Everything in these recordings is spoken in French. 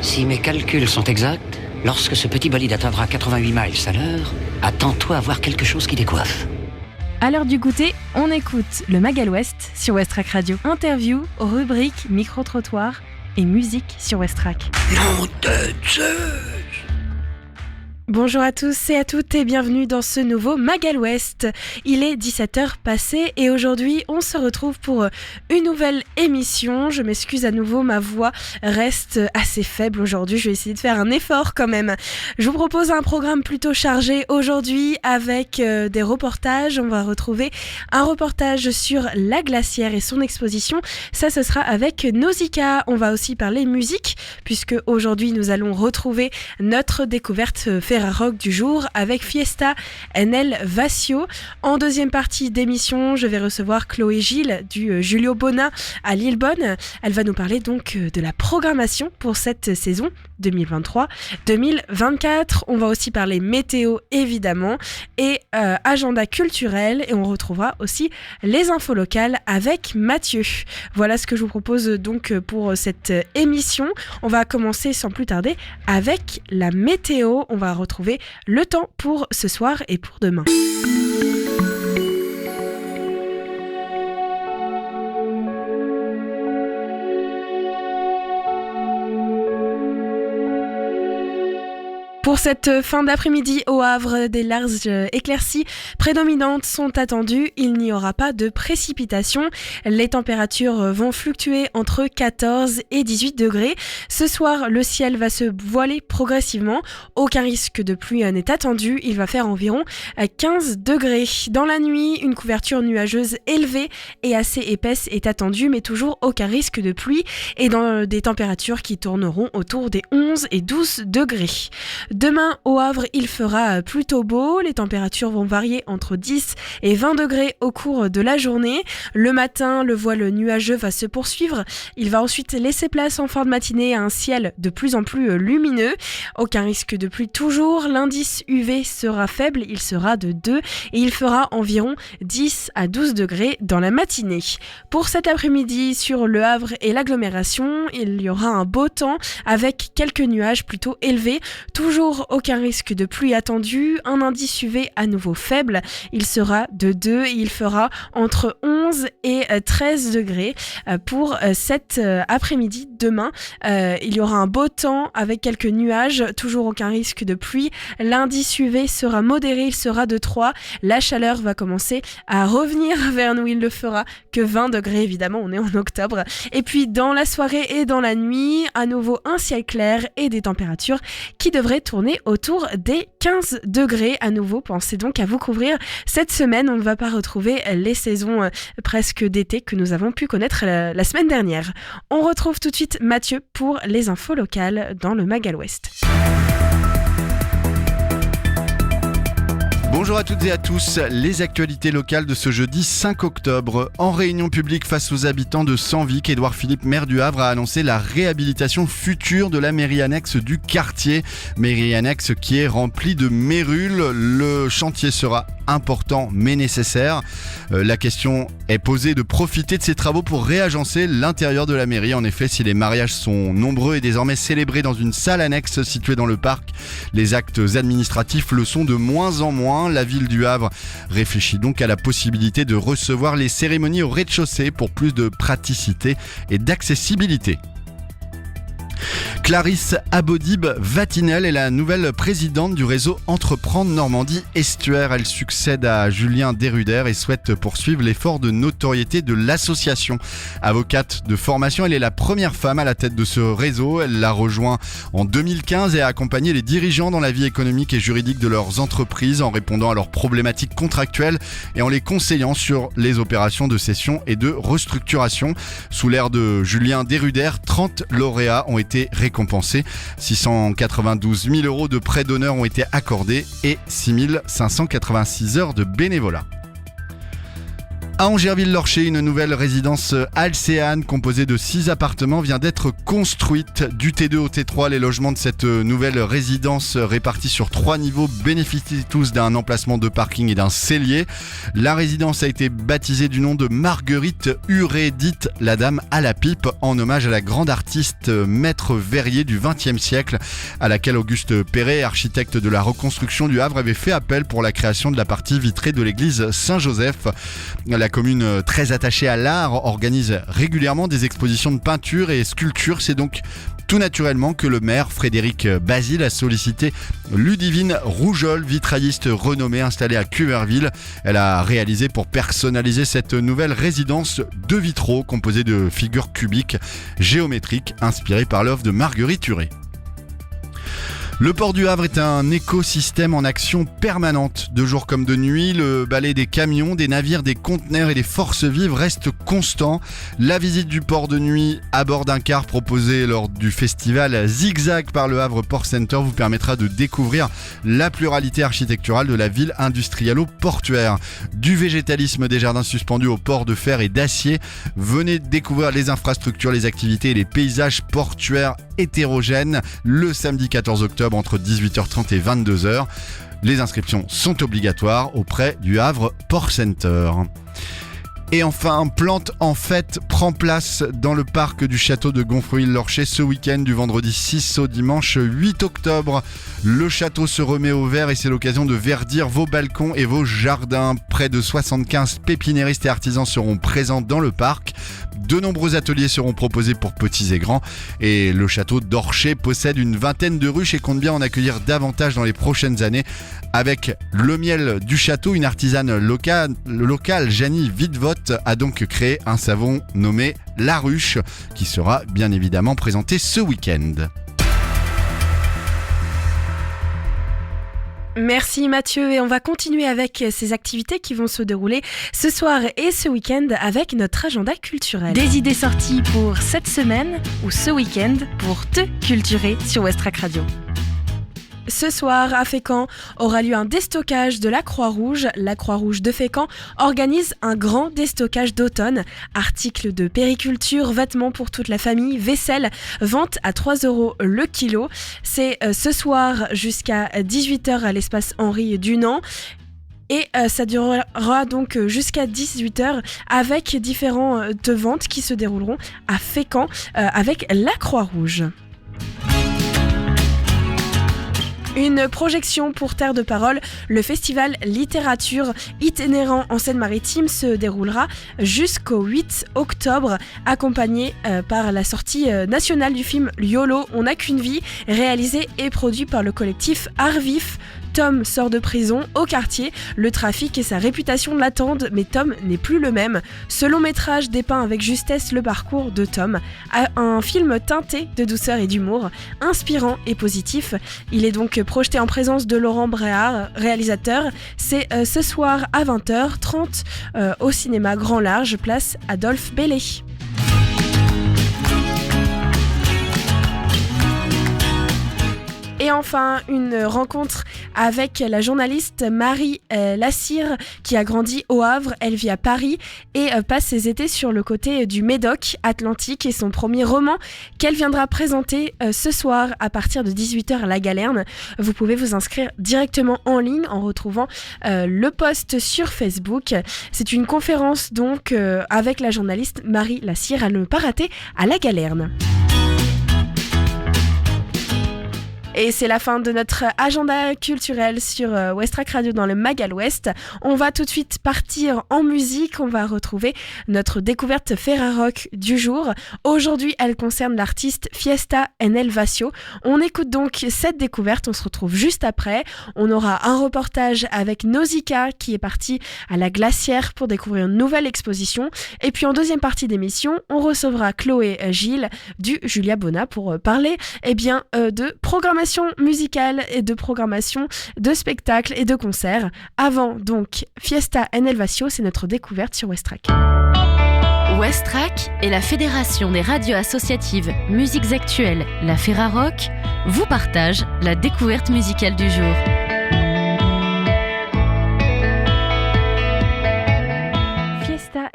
Si mes calculs sont exacts, lorsque ce petit bolide atteindra 88 miles à l'heure, attends-toi à voir quelque chose qui décoiffe. À l'heure du goûter, on écoute le Magal West sur Westrack Radio. Interview, rubrique, micro-trottoir et musique sur Westrack. Nom de Zeus! Bonjour à tous et à toutes et bienvenue dans ce nouveau Magal West. Il est 17h passé et aujourd'hui on se retrouve pour une nouvelle émission. Je m'excuse à nouveau, ma voix reste assez faible aujourd'hui. Je vais essayer de faire un effort quand même. Je vous propose un programme plutôt chargé aujourd'hui avec des reportages. On va retrouver un reportage sur la glacière et son exposition. Ça, ce sera avec Nausicaa. On va aussi parler musique puisque aujourd'hui nous allons retrouver notre découverte rock du jour avec Fiesta NL Vassio. En deuxième partie d'émission, je vais recevoir Chloé Gilles du Julio Bona à Lillebonne. Elle va nous parler donc de la programmation pour cette saison 2023-2024. On va aussi parler météo évidemment et agenda culturel et on retrouvera aussi les infos locales avec Mathieu. Voilà ce que je vous propose donc pour cette émission. On va commencer sans plus tarder avec la météo. On va retrouver le temps pour ce soir et pour demain. Pour cette fin d'après-midi au Havre, des larges éclaircies prédominantes sont attendues. Il n'y aura pas de précipitations. Les températures vont fluctuer entre 14 et 18 degrés. Ce soir, le ciel va se voiler progressivement. Aucun risque de pluie n'est attendu. Il va faire environ 15 degrés. Dans la nuit, une couverture nuageuse élevée et assez épaisse est attendue, mais toujours aucun risque de pluie et dans des températures qui tourneront autour des 11 et 12 degrés. Demain, au Havre, il fera plutôt beau. Les températures vont varier entre 10 et 20 degrés au cours de la journée. Le matin, le voile nuageux va se poursuivre. Il va ensuite laisser place en fin de matinée à un ciel de plus en plus lumineux. Aucun risque de pluie toujours. L'indice UV sera faible. Il sera de 2 et il fera environ 10 à 12 degrés dans la matinée. Pour cet après-midi, sur le Havre et l'agglomération, il y aura un beau temps avec quelques nuages plutôt élevés. Toujours aucun risque de pluie attendu, un indice UV à nouveau faible, il sera de 2 et il fera entre 11 et 13 degrés pour cet après-midi. Demain, il y aura un beau temps avec quelques nuages, toujours aucun risque de pluie, l'indice UV sera modéré, il sera de 3, la chaleur va commencer à revenir vers nous, il ne fera que 20 degrés évidemment, on est en octobre, et puis dans la soirée et dans la nuit, à nouveau un ciel clair et des températures qui devraient tourner autour des 15 degrés à nouveau. Pensez donc à vous couvrir cette semaine. On ne va pas retrouver les saisons presque d'été que nous avons pu connaître la semaine dernière. On retrouve tout de suite Mathieu pour les infos locales dans le Magal West. Bonjour à toutes et à tous, les actualités locales de ce jeudi 5 octobre. En réunion publique face aux habitants de Senvic, Édouard Philippe, maire du Havre, a annoncé la réhabilitation future de la mairie annexe du quartier. Mairie annexe qui est remplie de mérules. Le chantier sera important mais nécessaire. La question est posée de profiter de ces travaux pour réagencer l'intérieur de la mairie. En effet, si les mariages sont nombreux et désormais célébrés dans une salle annexe située dans le parc, les actes administratifs le sont de moins en moins. La ville du Havre réfléchit donc à la possibilité de recevoir les cérémonies au rez-de-chaussée pour plus de praticité et d'accessibilité. Clarisse Abodib-Vatinel est la nouvelle présidente du réseau Entreprendre Normandie Estuaire. Elle succède à Julien Deruder et souhaite poursuivre l'effort de notoriété de l'association. Avocate de formation, elle est la première femme à la tête de ce réseau. Elle l'a rejoint en 2015 et a accompagné les dirigeants dans la vie économique et juridique de leurs entreprises en répondant à leurs problématiques contractuelles et en les conseillant sur les opérations de cession et de restructuration. Sous l'ère de Julien Deruder, 30 lauréats ont été récompensés. 692 000 € de prêts d'honneur ont été accordés et 6 586 heures de bénévolat. À Angerville-Lorcher, une nouvelle résidence Alcéane composée de 6 appartements vient d'être construite. Du T2 au T3, les logements de cette nouvelle résidence répartis sur 3 niveaux bénéficient tous d'un emplacement de parking et d'un cellier. La résidence a été baptisée du nom de Marguerite Huré, dite la dame à la pipe, en hommage à la grande artiste maître verrier du XXe siècle, à laquelle Auguste Perret, architecte de la reconstruction du Havre, avait fait appel pour la création de la partie vitrée de l'église Saint-Joseph. La commune, très attachée à l'art, organise régulièrement des expositions de peinture et sculpture. C'est donc tout naturellement que le maire Frédéric Basile a sollicité Ludivine Rougeol, vitrailliste renommée installée à Cuverville. Elle a réalisé pour personnaliser cette nouvelle résidence 2 vitraux composés de figures cubiques géométriques inspirées par l'œuvre de Marguerite Huré. Le port du Havre est un écosystème en action permanente. De jour comme de nuit, le balai des camions, des navires, des conteneurs et des forces vives reste constant. La visite du port de nuit à bord d'un car proposé lors du festival Zigzag par le Havre Port Center vous permettra de découvrir la pluralité architecturale de la ville industrialo-portuaire. Du végétalisme des jardins suspendus au port de fer et d'acier, venez découvrir les infrastructures, les activités et les paysages portuaires hétérogènes le samedi 14 octobre entre 18h30 et 22h. Les inscriptions sont obligatoires auprès du Havre Port Center. Et enfin, Plante en fête prend place dans le parc du château de Gonfreville-Lorcher ce week-end du vendredi 6 au dimanche 8 octobre. Le château se remet au vert et c'est l'occasion de verdir vos balcons et vos jardins. Près de 75 pépiniéristes et artisans seront présents dans le parc. De nombreux ateliers seront proposés pour petits et grands. Et le château d'Orcher possède une vingtaine de ruches et compte bien en accueillir davantage dans les prochaines années. Avec le miel du château, une artisane locale, Janie Videvot, a donc créé un savon nommé La Ruche, qui sera bien évidemment présenté ce week-end. Merci Mathieu, et on va continuer avec ces activités qui vont se dérouler ce soir et ce week-end avec notre agenda culturel. Des idées sorties pour cette semaine ou ce week-end pour te culturer sur Westrack Radio. Ce soir, à Fécamp, aura lieu un déstockage de la Croix-Rouge. La Croix-Rouge de Fécamp organise un grand déstockage d'automne. Articles de périculture, vêtements pour toute la famille, vaisselle, vente à 3 € le kilo. C'est ce soir jusqu'à 18h à l'espace Henri Dunant. Et ça durera donc jusqu'à 18h avec différentes ventes qui se dérouleront à Fécamp avec la Croix-Rouge. Une projection pour Terre de Parole, le festival littérature itinérant en Seine-Maritime se déroulera jusqu'au 8 octobre, accompagné par la sortie nationale du film YOLO, On n'a qu'une vie, réalisé et produit par le collectif Art Vif. Tom sort de prison au quartier, le trafic et sa réputation l'attendent, mais Tom n'est plus le même. Ce long métrage dépeint avec justesse le parcours de Tom, un film teinté de douceur et d'humour, inspirant et positif. Il est donc projeté en présence de Laurent Bréard, réalisateur. C'est ce soir à 20h30 au cinéma Grand Large, place Adolphe Bellé. Et enfin, une rencontre avec la journaliste Marie Lassire qui a grandi au Havre. Elle vit à Paris et passe ses étés sur le côté du Médoc Atlantique, et son premier roman qu'elle viendra présenter ce soir à partir de 18h à la Galerne. Vous pouvez vous inscrire directement en ligne en retrouvant le post sur Facebook. C'est une conférence donc avec la journaliste Marie Lassire à ne pas rater à la Galerne. Et c'est la fin de notre agenda culturel sur Westrack Radio dans le Magal Ouest. On va tout de suite partir en musique. On va retrouver notre découverte Ferrarock du jour. Aujourd'hui, elle concerne l'artiste Fiesta en Elvasio. On écoute donc cette découverte. On se retrouve juste après. On aura un reportage avec Nausicaa qui est parti à la Glacière pour découvrir une nouvelle exposition. Et puis en deuxième partie d'émission, on recevra Chloé Gilles du Julia Bona pour parler de programmation musicale et de programmation de spectacles et de concerts. Avant donc Fiesta en Elvasio, c'est notre découverte sur Westrack. Westrack et la Fédération des radios associatives Musiques Actuelles, la Ferrarock, vous partagent la découverte musicale du jour.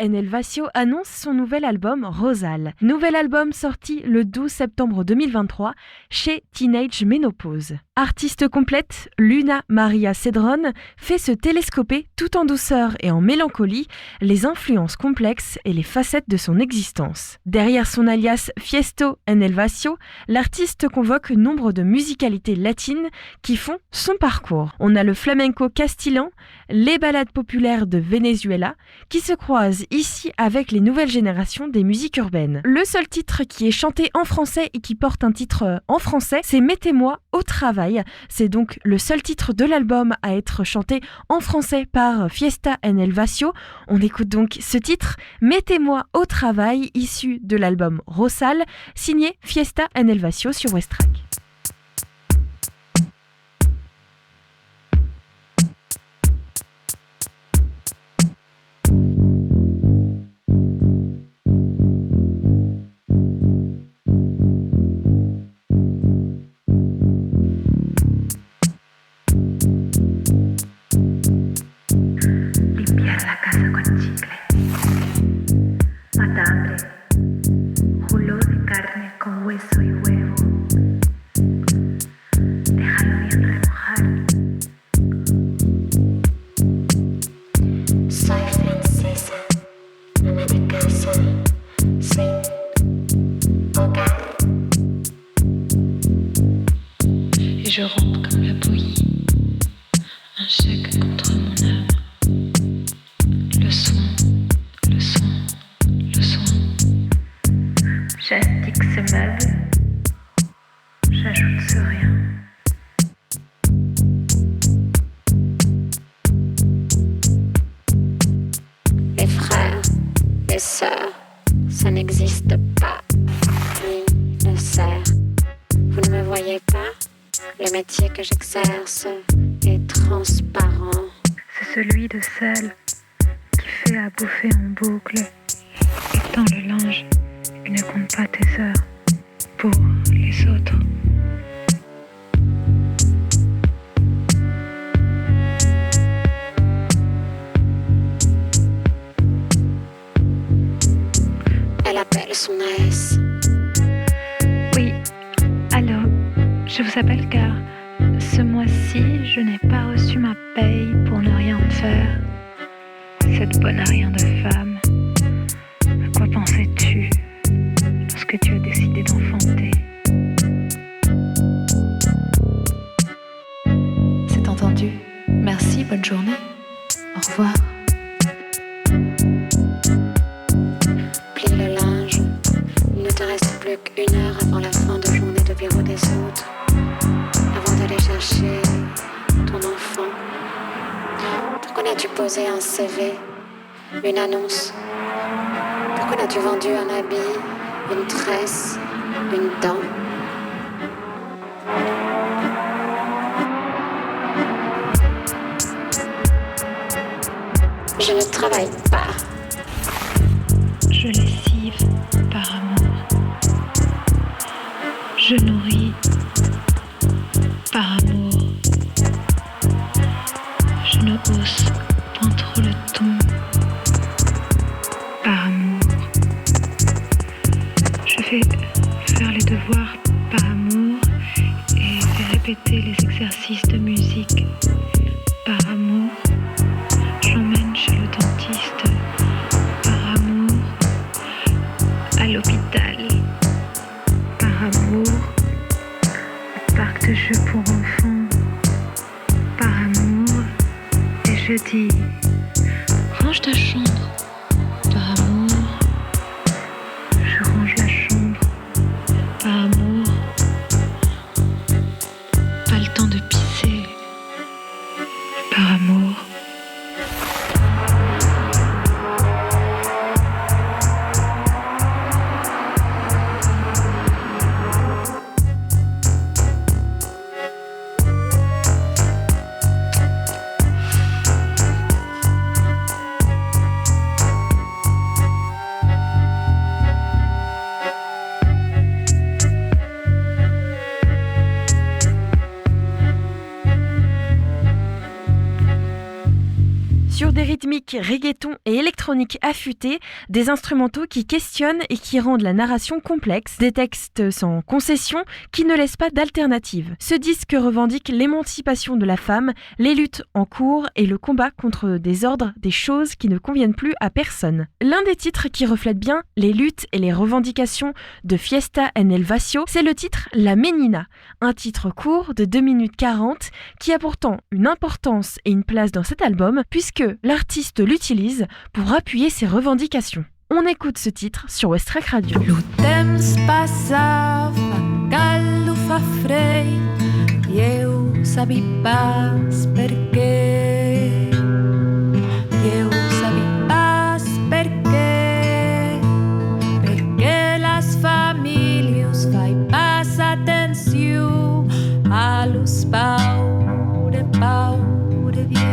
Enelvasio annonce son nouvel album Rosal. Nouvel album sorti le 12 septembre 2023 chez Teenage Menopause. Artiste complète, Luna Maria Cedron fait se télescoper tout en douceur et en mélancolie les influences complexes et les facettes de son existence. Derrière son alias Fiesto Enelvasio, l'artiste convoque nombre de musicalités latines qui font son parcours. On a le flamenco castillan, les ballades populaires de Venezuela, qui se croisent ici avec les nouvelles générations des musiques urbaines. Le seul titre qui est chanté en français et qui porte un titre en français, c'est Mettez-moi au travail. C'est donc le seul titre de l'album à être chanté en français par Fiesta Enelvasio. On écoute donc ce titre, Mettez-moi au travail, issu de l'album Rosal, signé Fiesta Enelvasio sur Westrack. Je rentre comme la bouillie, un chèque contre mon âme. Le soin, le soin, le soin. J'astique ce meuble, j'ajoute ce rien. Les frères, les sœurs, ça n'existe pas. Ni ne sert. Vous ne me voyez pas? Le métier que j'exerce est transparent. C'est celui de celle qui fait à bouffer en boucle et tend le linge et ne compte pas tes heures pour les autres. Elle appelle son AS. Oui, allô, je vous appelle car ce mois-ci, je n'ai pas reçu ma paye pour ne rien faire. Cette bonne à rien de femme, à quoi pensais-tu lorsque tu as décidé d'enfanter? C'est entendu. Merci, bonne journée. Au revoir. Plie le linge. Il ne te reste plus qu'une heure avant la fin de journée de bureau des autres. Avant d'aller chercher ton enfant. Pourquoi n'as-tu posé un CV, une annonce? Pourquoi n'as-tu vendu un habit, une tresse, une dent? Je ne travaille pas. Je lessive par amour. Je nourris par amour. Je ne hausse point trop le ton par amour. Je fais faire les devoirs par amour et fais répéter les exercices de musique par amour. J'emmène chez le dentiste par amour, à l'hôpital par amour, au parc de jeux pour enfants par amour, et je dis range ta chambre par amour, je range la chambre par amour, pas le temps de pisser par amour. rythmique, reggaeton et électronique affûtée, des instrumentaux qui questionnent et qui rendent la narration complexe, des textes sans concession qui ne laissent pas d'alternative. Ce disque revendique l'émancipation de la femme, les luttes en cours et le combat contre des ordres, des choses qui ne conviennent plus à personne. L'un des titres qui reflète bien les luttes et les revendications de Fiesta en el Vacío, c'est le titre La Menina, un titre court de 2 minutes 40 qui a pourtant une importance et une place dans cet album puisque l'artiste l'utilise pour appuyer ses revendications. On écoute ce titre sur West Track Radio. Le temps passava, caldo fa fred, i eu sabia pas per què. I eu sabia pas per què. Perquè les famílies fai pas atenció a los paure vieis.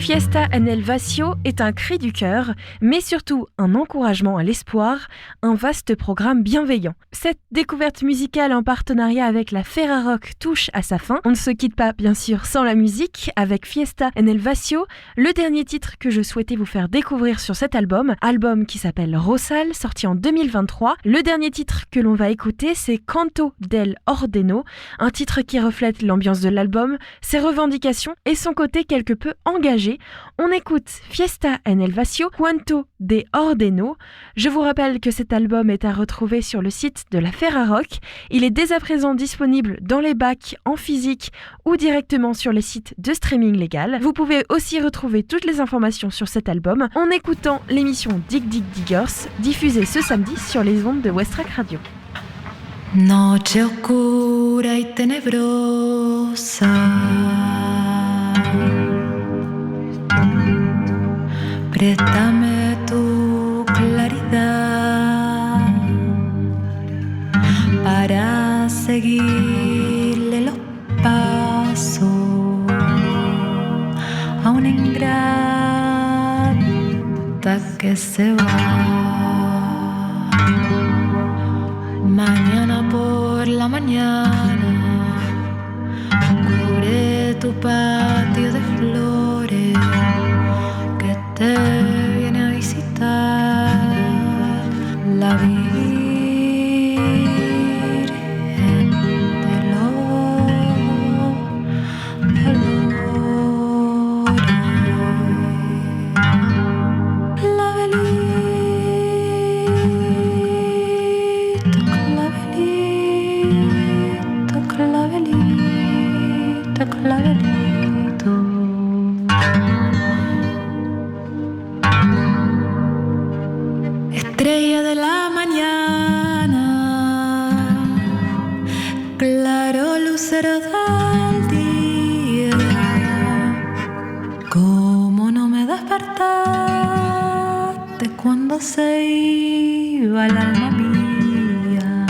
Fiesta en el Vacío est un cri du cœur, mais surtout un encouragement à l'espoir, un vaste programme bienveillant. Cette découverte musicale en partenariat avec la Ferrarock touche à sa fin. On ne se quitte pas bien sûr sans la musique, avec Fiesta en el Vacío, le dernier titre que je souhaitais vous faire découvrir sur cet album qui s'appelle Rosal, sorti en 2023. Le dernier titre que l'on va écouter, c'est Canto del Ordeno, un titre qui reflète l'ambiance de l'album, ses revendications et son côté quelque peu engagé. On écoute Fiesta en el Vacío, Canto de Ordeno. Je vous rappelle que cet album est à retrouver sur le site de la Ferrarock. Il est dès à présent disponible dans les bacs en physique ou directement sur les sites de streaming légal. Vous pouvez aussi retrouver toutes les informations sur cet album en écoutant l'émission Dig Dig Diggers, diffusée ce samedi sur les ondes de West Track Radio. Noche oscura y tenebrosa, préstame tu claridad para seguirle los pasos a una ingrata que se va. Mañana por la mañana cubre tu patio de flores que te viene a visitar la Virgen de los dolores. clavelito, clavelito. Estrella de la mañana, claro lucero del día, cómo no me despertaste cuando se iba el alma mía.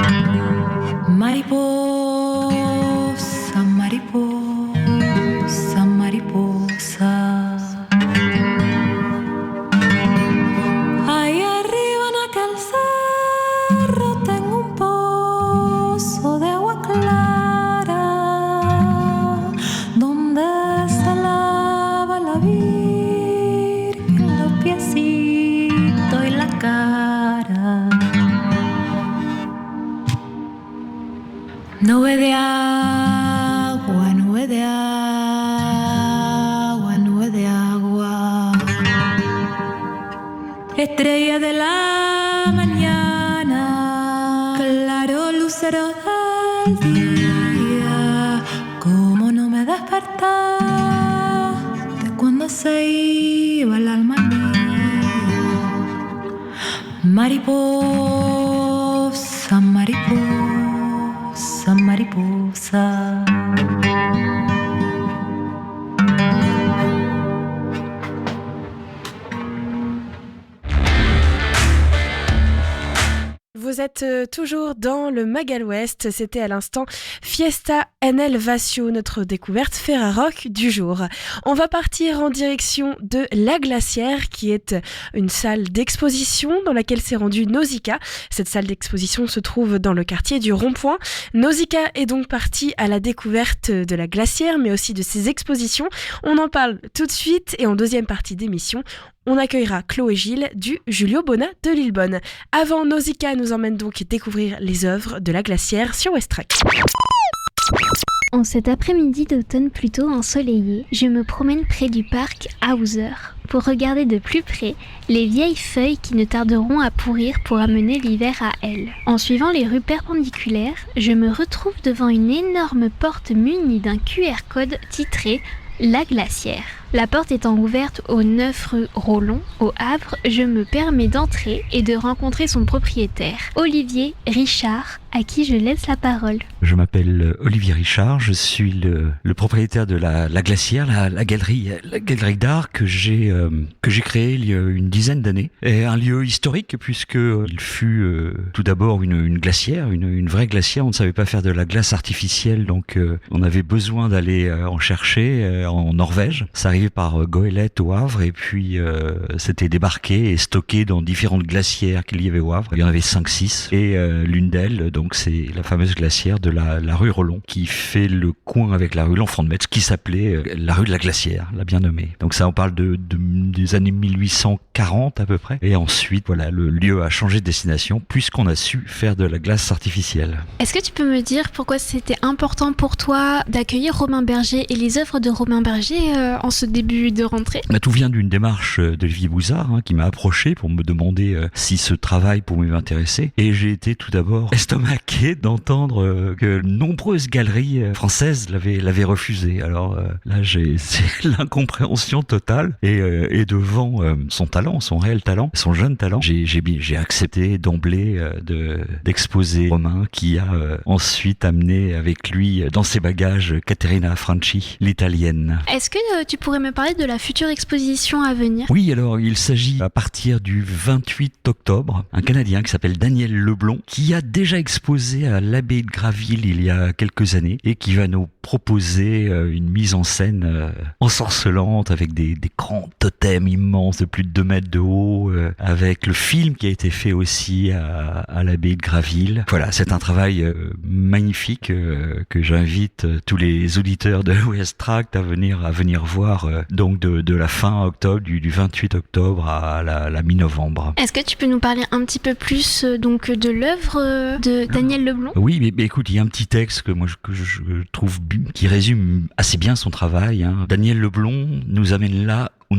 Mariposa, mariposa, mariposa. Ahí arriba en aquel cerro tengo un pozo de agua clara donde se lava la Virgen los piecitos y la cara. Nube de agua, nube de agua, nube de agua. Estrella de la mañana, claro lucero del día, cómo no me despertaste cuando se iba el alma mía. Mariposa, mariposa, mariposa. Vous êtes toujours dans le Magal Ouest, c'était à l'instant Fiesta en el Vacío, notre découverte Ferrarock du jour. On va partir en direction de La Glacière, qui est une salle d'exposition dans laquelle s'est rendue Nausicaa. Cette salle d'exposition se trouve dans le quartier du Rond-Point. Nausicaa est donc partie à la découverte de La Glacière, mais aussi de ses expositions. On en parle tout de suite et en deuxième partie d'émission, on accueillera Chloé Gilles du Julio Bona de Lillebonne. Avant, Nausicaa nous emmène donc découvrir les œuvres de La Glacière sur Westrack. En cet après-midi d'automne plutôt ensoleillé, je me promène près du parc Hauser pour regarder de plus près les vieilles feuilles qui ne tarderont à pourrir pour amener l'hiver à elles. En suivant les rues perpendiculaires, je me retrouve devant une énorme porte munie d'un QR code titré La Glacière. La porte étant ouverte au 9 rue Rollon, au Havre, je me permets d'entrer et de rencontrer son propriétaire, Olivier Richard, à qui je laisse la parole. Je m'appelle Olivier Richard, je suis le propriétaire de la Glacière, la galerie d'art que j'ai créée il y a une dizaine d'années. Et un lieu historique puisque il fut tout d'abord une glacière, une vraie glacière. On ne savait pas faire de la glace artificielle, donc on avait besoin d'aller en chercher en Norvège. Ça arrivait par goélette au Havre et puis c'était débarqué et stocké dans différentes glacières qu'il y avait au Havre. Il y en avait 5-6 et l'une d'elles, donc c'est la fameuse glacière de la rue Rollon qui fait le coin avec la rue L'Enfant de Metz qui s'appelait la rue de la Glacière, la bien nommée. Donc ça on parle des années 1840 à peu près et ensuite voilà le lieu a changé de destination puisqu'on a su faire de la glace artificielle. Est-ce que tu peux me dire pourquoi c'était important pour toi d'accueillir Romain Berger et les œuvres de Romain Berger en ce début de rentrée? Tout vient d'une démarche d'Olivier Bouzard qui m'a approché pour me demander si ce travail pouvait m'intéresser et j'ai été tout d'abord estomaqué d'entendre que nombreuses galeries françaises l'avaient refusé. Alors là c'est l'incompréhension totale et devant son talent, son réel talent, son jeune talent, j'ai accepté d'emblée d'exposer Romain qui a ensuite amené avec lui dans ses bagages Caterina Franchi, l'italienne. Est-ce que tu pourrais me parler de la future exposition à venir? Oui, alors il s'agit à partir du 28 octobre, un Canadien qui s'appelle Daniel Leblond, qui a déjà exposé à l'abbaye de Graville il y a quelques années et qui va nous proposer une mise en scène ensorcelante avec des grands totems immenses de plus de 2 mètres de haut, avec le film qui a été fait aussi à l'abbaye de Graville. Voilà, c'est un travail magnifique que j'invite tous les auditeurs de Westrack à venir voir donc de la fin octobre, du 28 octobre à la mi-novembre. Est-ce que tu peux nous parler un petit peu plus donc de l'œuvre de Daniel Leblond? Oui, mais écoute, il y a un petit texte que je trouve qui résume assez bien son travail. Daniel Leblond nous amène là où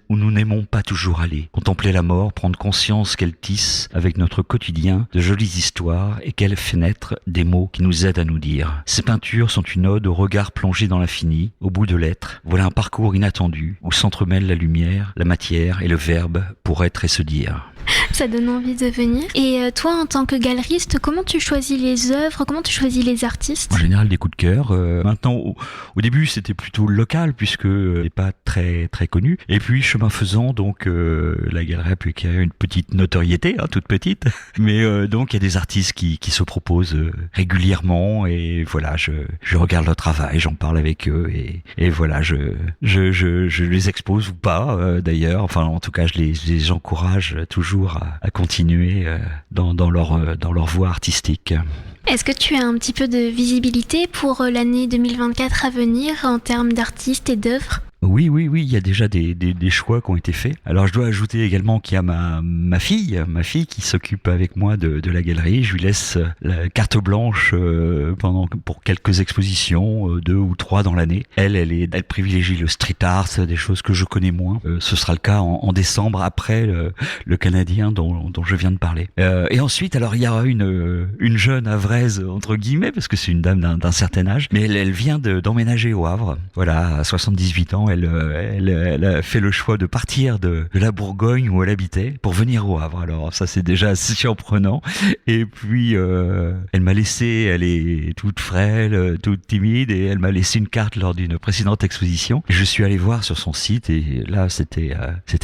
où nous n'aimons pas toujours aller. Contempler la mort, prendre conscience qu'elle tisse avec notre quotidien de jolies histoires et qu'elle fait naître des mots qui nous aident à nous dire. Ces peintures sont une ode au regard plongé dans l'infini, au bout de l'être. Voilà un parcours inattendu où s'entremêlent la lumière, la matière et le verbe pour être et se dire. Ça donne envie de venir. Et toi, en tant que galeriste, comment tu choisis les œuvres? Comment tu choisis les artistes? En général, des coups de cœur. Maintenant, au début, c'était plutôt local puisque n'est pas très très connu. Et puis, chemin faisant, donc la galerie a pu acquérir une petite notoriété, toute petite. Mais donc, il y a des artistes qui se proposent régulièrement et voilà, je regarde leur travail, j'en parle avec eux et voilà, je les expose ou pas d'ailleurs. Enfin, en tout cas, je les encourage toujours à continuer dans leur voie artistique. Est-ce que tu as un petit peu de visibilité pour l'année 2024 à venir en termes d'artistes et d'œuvres? Oui, il y a déjà des choix qui ont été faits. Alors je dois ajouter également qu'il y a ma fille qui s'occupe avec moi de la galerie. Je lui laisse la carte blanche pour quelques expositions, 2 ou 3 dans l'année. Elle privilégie le street art, des choses que je connais moins. Ce sera le cas en décembre après le Canadien dont je viens de parler. Et ensuite, alors il y aura une jeune havraise entre guillemets parce que c'est une dame d'un certain âge, mais elle vient d'emménager au Havre. Voilà, à 78 ans. Elle a fait le choix de partir de la Bourgogne où elle habitait pour venir au Havre. Alors ça c'est déjà assez surprenant. Et puis elle m'a laissé, elle est toute frêle, toute timide et elle m'a laissé une carte lors d'une précédente exposition. Je suis allé voir sur son site et là c'était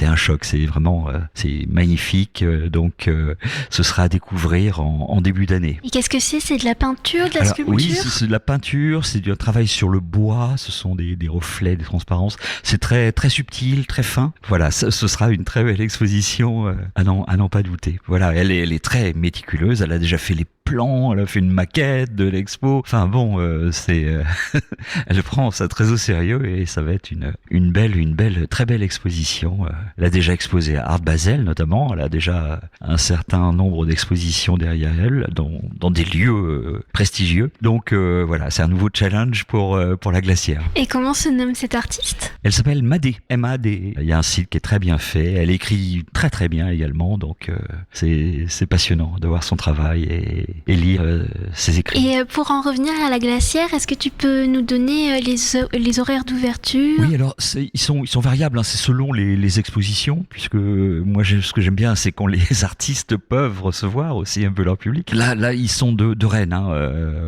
un choc. C'est vraiment c'est magnifique. Donc ce sera à découvrir en début d'année. Et qu'est-ce que c'est? C'est de la peinture, de la sculpture? Oui, c'est de la peinture, c'est du travail sur le bois. Ce sont des reflets, des transparences. C'est très très subtil, très fin. Voilà, ce sera une très belle exposition à n'en pas douter. Voilà, elle est très méticuleuse. Elle a déjà fait les plans, elle a fait une maquette de l'expo. Enfin bon, elle prend ça très au sérieux et ça va être une belle, très belle exposition. Elle a déjà exposé à Art Basel notamment. Elle a déjà un certain nombre d'expositions derrière elle dans des lieux prestigieux. Donc voilà, c'est un nouveau challenge pour la Glacière. Et comment se nomme cette artiste? Elle s'appelle Madé, M-A-D. Il y a un site qui est très bien fait. Elle écrit très très bien également. Donc c'est passionnant de voir son travail et lire ses écrits. Et pour en revenir à la Glacière, est-ce que tu peux nous donner les horaires d'ouverture? Oui, alors ils sont variables, c'est selon les expositions, puisque moi ce que j'aime bien, c'est quand les artistes peuvent recevoir aussi un peu leur public. Là ils sont de Rennes,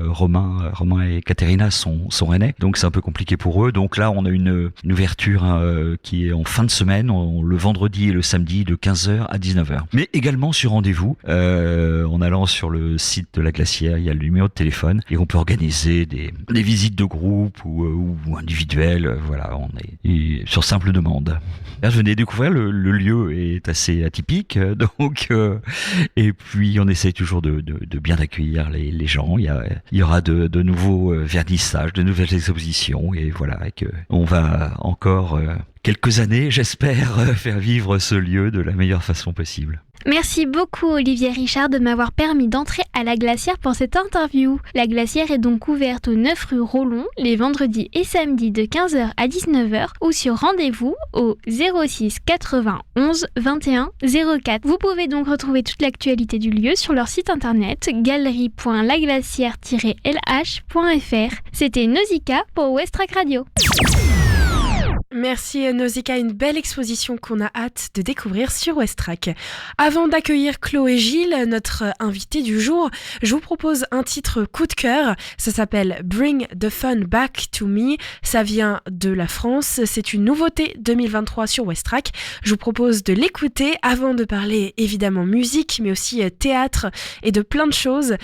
Romain et Caterina sont rennais, donc c'est un peu compliqué pour eux. Donc là on a une ouverture qui est en fin de semaine, le vendredi et le samedi de 15h à 19h. Mais également sur rendez-vous, en allant sur le site de la Glacière, il y a le numéro de téléphone et on peut organiser des visites de groupe ou individuelles. Voilà, on est sur simple demande. Là, je venais découvrir le lieu est assez atypique, donc et puis on essaie toujours de bien accueillir les gens. Il y aura de nouveaux vernissages, de nouvelles expositions et voilà, on va encore quelques années, j'espère, faire vivre ce lieu de la meilleure façon possible. Merci beaucoup Olivier Richard de m'avoir permis d'entrer à la Glacière pour cette interview. La Glacière est donc ouverte au 9 rue Rollon les vendredis et samedis de 15h à 19h ou sur rendez-vous au 06 91 21 04. Vous pouvez donc retrouver toute l'actualité du lieu sur leur site internet galerie.laglacière-lh.fr. C'était Nausicaa pour Westrack Radio. Merci Nausicaa, une belle exposition qu'on a hâte de découvrir sur Westrack. Avant d'accueillir Chloé Gilles, notre invité du jour, je vous propose un titre coup de cœur. Ça s'appelle Bring the Fun Back to Me. Ça vient de la France. C'est une nouveauté 2023 sur Westrack. Je vous propose de l'écouter avant de parler évidemment musique, mais aussi théâtre et de plein de choses,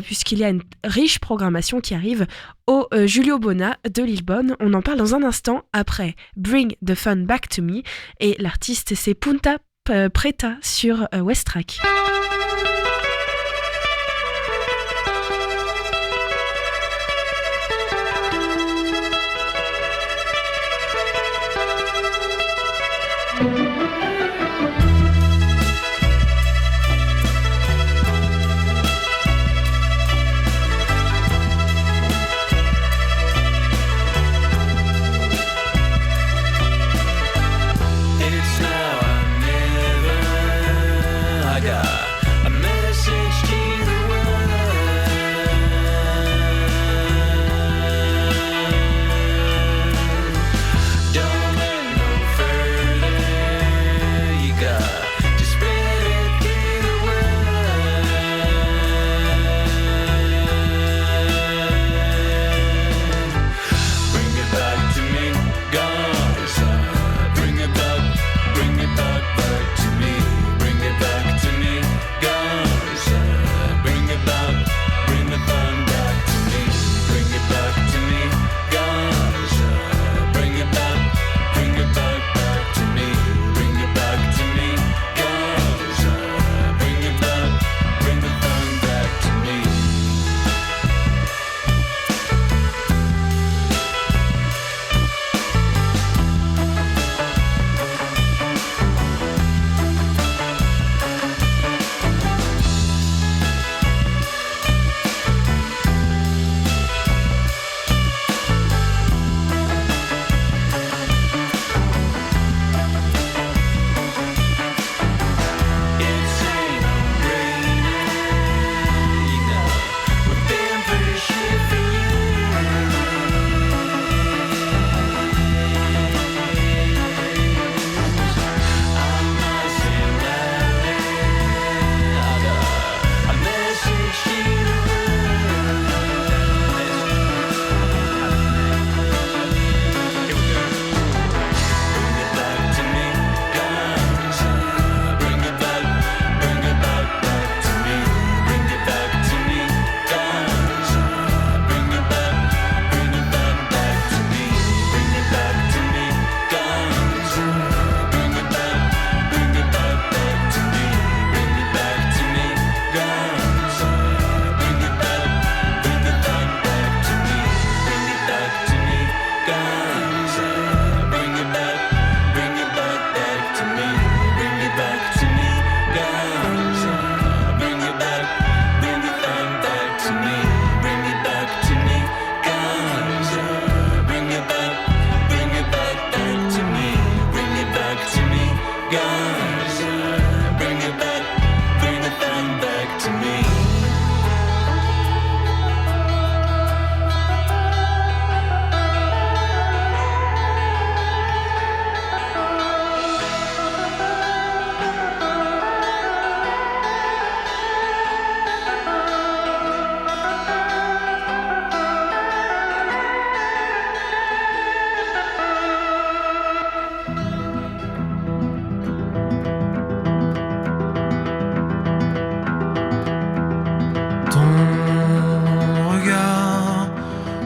puisqu'il y a une riche programmation qui arrive au Julio Bona de Lillebonne. On en parle dans un instant après Bring the Fun Back to Me et l'artiste c'est Punta Preta sur Westrack.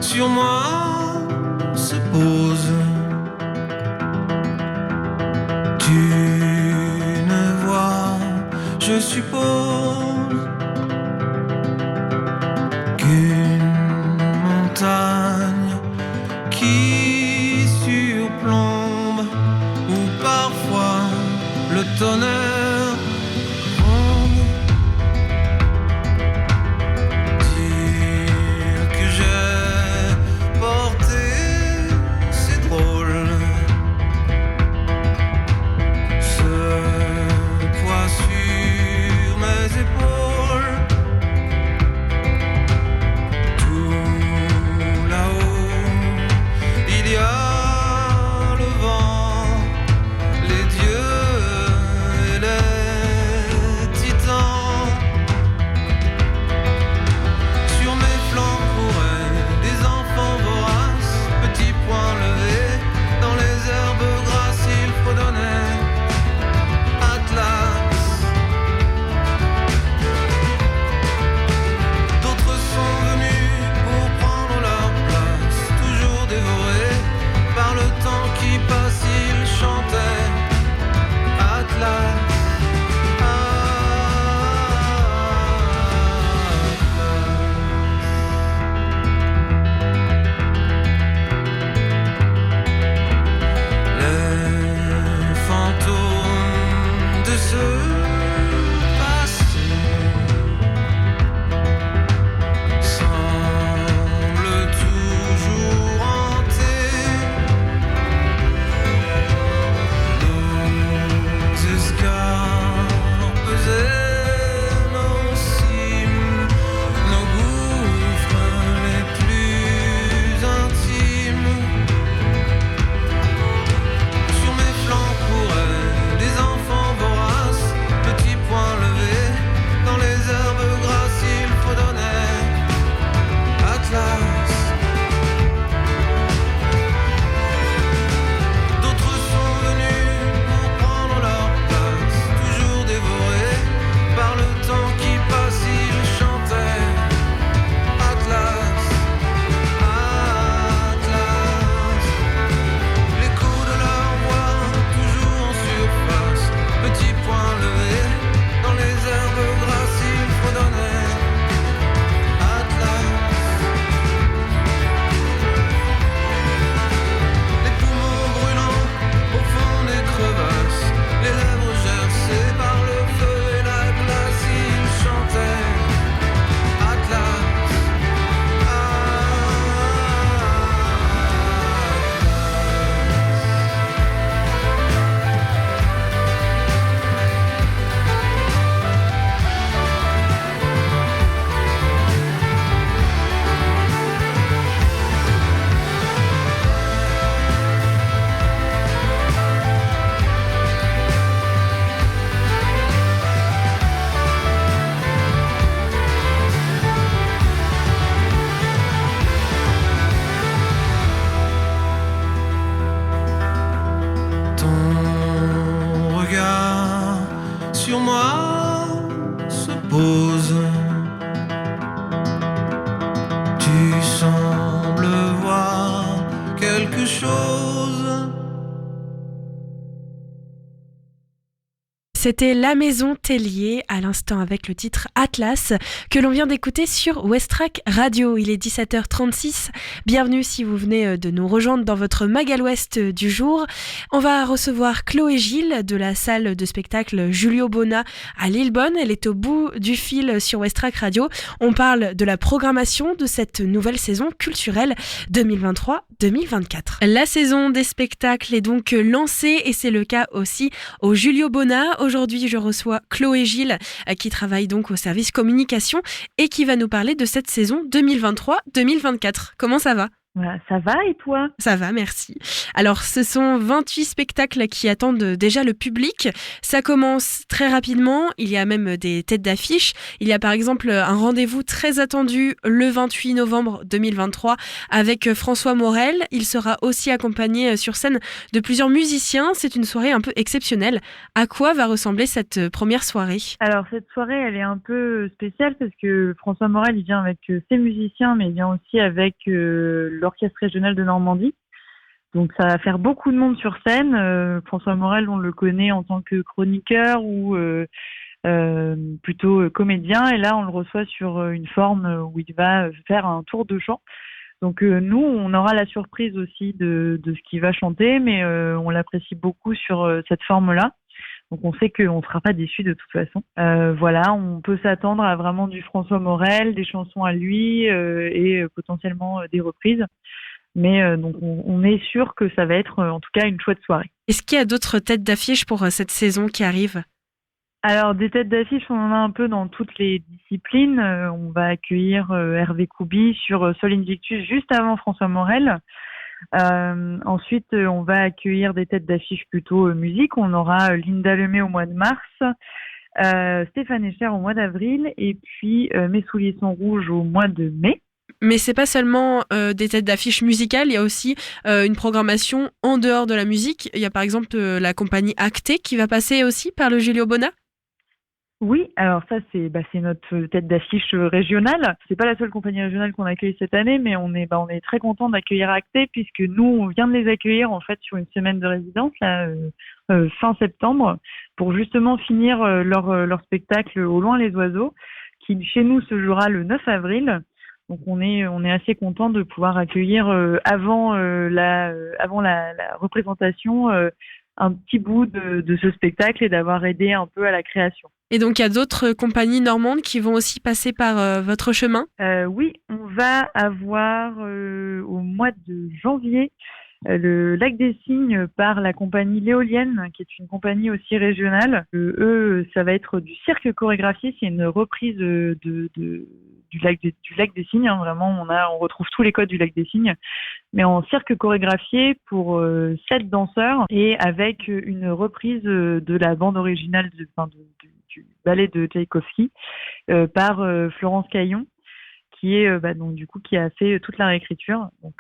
sur moi se pose. Tu ne vois, je suppose, qu'une montagne qui surplombe, ou parfois le tonnerre gronde. Dire que j'ai porté, c'est drôle, ce poids sur mes épaules. Tout là-haut, il y a le vent, les dieux et les titans. Sur mes flancs couraient des enfants voraces, petits poings levés, dans les herbes grasses ils fredonnaient Atlas. D'autres sont venus pour prendre leur place, toujours dévorés par le temps qui passe, ils chantaient Atlas. Les fantômes de ce passé semblent toujours hanter nos escarpes et nos cimes, nos gouffres les plus intimes. Sur mes flancs couraient des enfants voraces, petits poings levés, dans les herbes grasses ils fredonnaient Atlas. D'autres sont venus pour prendre leur place, toujours dévorés par le temps qui passe, ils chantaient Atlas, Atlas. L'écho de leur voix, toujours en surface, petits poings levés, dans les herbes grasses ils fredonnaient Atlas. Les poumons brûlants au fond des crevasses, les lèvres gercées par le feu et la glace, ils chantaient Atlas, ton regard sur moi se pose. Tu sembles voir quelque chose. C'était La Maison Tellier, à l'instant avec le titre Atlas, que l'on vient d'écouter sur Westrack Radio. Il est 17h36. Bienvenue si vous venez de nous rejoindre dans votre Magal Ouest du jour. On va recevoir Chloé Gilles de la salle de spectacle Julio Bona à Lillebonne. Elle est au bout du fil sur Westrack Radio. On parle de la programmation de cette nouvelle saison culturelle 2023-2024. La saison des spectacles est donc lancée et c'est le cas aussi au Julio Bona. Aujourd'hui, je reçois Chloé Gilles qui travaille donc au service communication et qui va nous parler de cette saison 2023-2024. Comment ça va ? Voilà, ça va et toi? Ça va, merci. Alors, ce sont 28 spectacles qui attendent déjà le public. Ça commence très rapidement. Il y a même des têtes d'affiche. Il y a par exemple un rendez-vous très attendu le 28 novembre 2023 avec François Morel. Il sera aussi accompagné sur scène de plusieurs musiciens. C'est une soirée un peu exceptionnelle. À quoi va ressembler cette première soirée? Alors cette soirée, elle est un peu spéciale parce que François Morel, il vient avec ses musiciens, mais il vient aussi avec l'Orchestre régional de Normandie. Donc ça va faire beaucoup de monde sur scène. François Morel, on le connaît en tant que chroniqueur ou plutôt comédien. Et là, on le reçoit sur une forme où il va faire un tour de chant. Donc nous, on aura la surprise aussi de ce qu'il va chanter, mais on l'apprécie beaucoup sur cette forme-là. Donc on sait qu'on ne sera pas déçus de toute façon. Voilà, on peut s'attendre à vraiment du François Morel, des chansons à lui et potentiellement des reprises. Mais donc on est sûr que ça va être en tout cas une chouette soirée. Est-ce qu'il y a d'autres têtes d'affiche pour cette saison qui arrive? Alors des têtes d'affiche, on en a un peu dans toutes les disciplines. On va accueillir Hervé Koubi sur Sol Invictus juste avant François Morel. Ensuite, on va accueillir des têtes d'affiche plutôt musique. On aura Linda Lemay au mois de mars, Stéphane Echer au mois d'avril et puis Mes souliers sont rouges au mois de mai. Mais c'est pas seulement des têtes d'affiche musicales, il y a aussi une programmation en dehors de la musique. Il y a par exemple la compagnie Acté qui va passer aussi par le Giulio Bona. Oui, alors ça c'est notre tête d'affiche régionale. C'est pas la seule compagnie régionale qu'on accueille cette année, mais on est très content d'accueillir Acté puisque nous on vient de les accueillir en fait sur une semaine de résidence là, fin septembre pour justement finir leur spectacle Au loin les oiseaux qui chez nous se jouera le 9 avril. Donc on est assez content de pouvoir accueillir avant la représentation un petit bout de ce spectacle et d'avoir aidé un peu à la création. Et donc il y a d'autres compagnies normandes qui vont aussi passer par votre chemin? Oui, on va avoir au mois de janvier le Lac des Cygnes par la compagnie L'Éolienne, qui est une compagnie aussi régionale. Eux, ça va être du cirque chorégraphié, c'est une reprise du lac des Cygnes. Hein, vraiment, on retrouve tous les codes du Lac des Cygnes, mais en cirque chorégraphié pour 7 danseurs et avec une reprise de la bande originale du ballet de Tchaïkovski par Florence Caillon, qui est donc du coup qui a fait toute la réécriture. Donc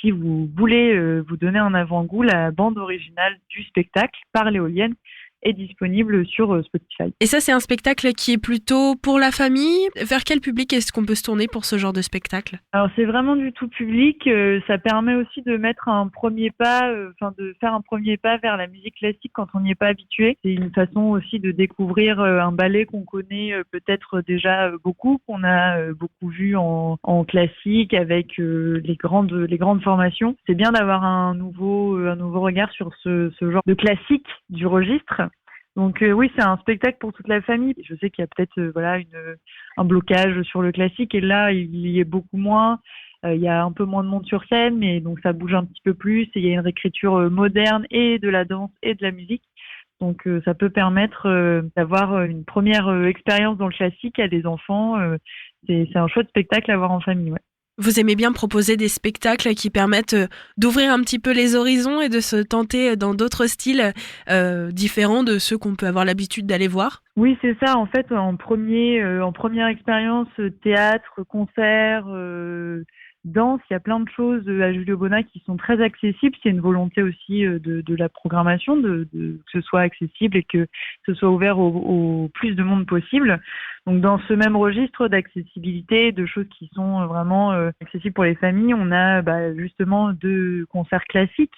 si vous voulez vous donner un avant-goût, la bande originale du spectacle par L'Éolienne est disponible sur Spotify. Et ça, c'est un spectacle qui est plutôt pour la famille. Vers quel public est-ce qu'on peut se tourner pour ce genre de spectacle? Alors c'est vraiment du tout public. Ça permet aussi de mettre un premier pas, de faire un premier pas vers la musique classique quand on n'y est pas habitué. C'est une façon aussi de découvrir un ballet qu'on connaît peut-être déjà beaucoup, qu'on a beaucoup vu en classique avec les grandes formations. C'est bien d'avoir un nouveau regard sur ce genre de classique du registre. Donc oui, c'est un spectacle pour toute la famille. Je sais qu'il y a peut-être un blocage sur le classique et là il y est beaucoup moins. Il y a un peu moins de monde sur scène, mais donc ça bouge un petit peu plus et il y a une réécriture moderne et de la danse et de la musique. Donc ça peut permettre d'avoir une première expérience dans le classique à des enfants. C'est un chouette spectacle à voir en famille. Ouais. Vous aimez bien proposer des spectacles qui permettent d'ouvrir un petit peu les horizons et de se tenter dans d'autres styles différents de ceux qu'on peut avoir l'habitude d'aller voir? Oui, c'est ça. En fait, en première expérience, théâtre, concert, danse, il y a plein de choses à Giulio Bona qui sont très accessibles. C'est une volonté aussi de la programmation, que ce soit accessible et que ce soit ouvert au plus de monde possible. Donc dans ce même registre d'accessibilité, de choses qui sont vraiment accessibles pour les familles, on a justement 2 concerts classiques.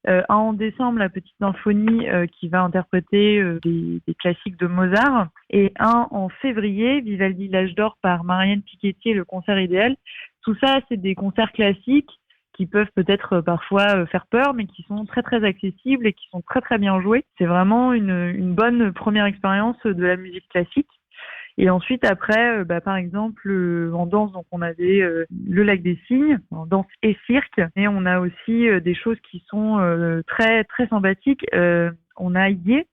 Un en décembre, la Petite Symphonie qui va interpréter des classiques de Mozart, et un en février, Vivaldi l'Âge d'Or par Marianne Piketty et le concert idéal. Tout ça, c'est des concerts classiques qui peuvent peut-être parfois faire peur, mais qui sont très très accessibles et qui sont très très bien joués. C'est vraiment une bonne première expérience de la musique classique. Et ensuite, après, par exemple, en danse, donc on avait le Lac des Cygnes, en danse et cirque, et on a aussi des choses qui sont très très sympathiques. On a Yé,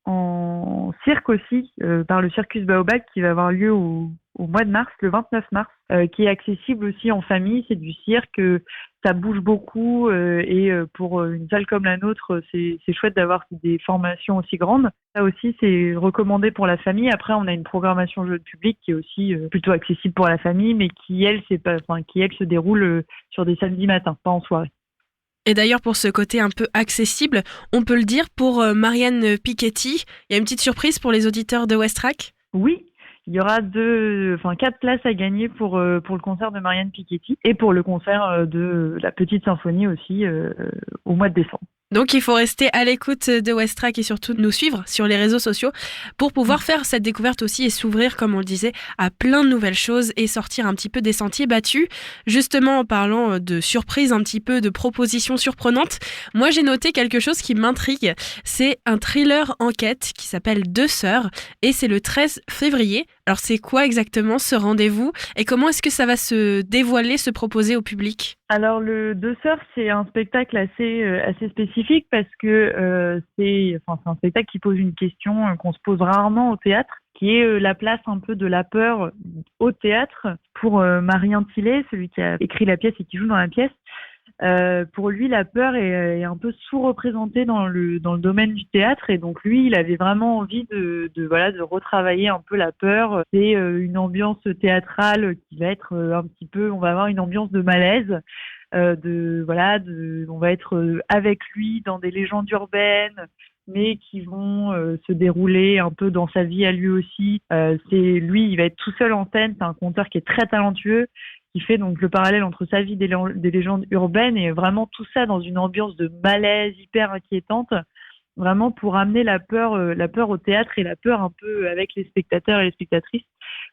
en cirque aussi, par le Circus Baobab qui va avoir lieu au mois de mars, le 29 mars, qui est accessible aussi en famille. C'est du cirque, ça bouge beaucoup et pour une salle comme la nôtre, c'est chouette d'avoir des formations aussi grandes. Ça aussi, c'est recommandé pour la famille. Après, on a une programmation jeune public qui est aussi plutôt accessible pour la famille, mais qui, elle, se déroule sur des samedis matins, pas en soirée. Et d'ailleurs, pour ce côté un peu accessible, on peut le dire pour Marianne Piketty, il y a une petite surprise pour les auditeurs de Westrack ? Oui, il y aura 4 places à gagner pour le concert de Marianne Piketty et pour le concert de la Petite Symphonie aussi au mois de décembre. Donc il faut rester à l'écoute de Westrack et surtout de nous suivre sur les réseaux sociaux pour pouvoir faire cette découverte aussi et s'ouvrir, comme on le disait, à plein de nouvelles choses et sortir un petit peu des sentiers battus. Justement, en parlant de surprises, un petit peu de propositions surprenantes, moi j'ai noté quelque chose qui m'intrigue. C'est un thriller enquête qui s'appelle Deux sœurs et c'est le 13 février. Alors c'est quoi exactement ce rendez-vous et comment est-ce que ça va se dévoiler, se proposer au public ? Alors le Deux sœurs, c'est un spectacle assez spécifique parce que c'est un spectacle qui pose une question qu'on se pose rarement au théâtre, qui est la place un peu de la peur au théâtre pour Marien Tillet, celui qui a écrit la pièce et qui joue dans la pièce. Pour lui, la peur est un peu sous-représentée dans le domaine du théâtre et donc lui, il avait vraiment envie de retravailler un peu la peur. C'est une ambiance théâtrale qui va être un petit peu, on va avoir une ambiance de malaise, on va être avec lui dans des légendes urbaines, mais qui vont se dérouler un peu dans sa vie à lui aussi. Il va être tout seul en scène, c'est un conteur qui est très talentueux, qui fait donc le parallèle entre sa vie des légendes urbaines et vraiment tout ça dans une ambiance de malaise hyper inquiétante, vraiment pour amener la peur au théâtre et la peur un peu avec les spectateurs et les spectatrices.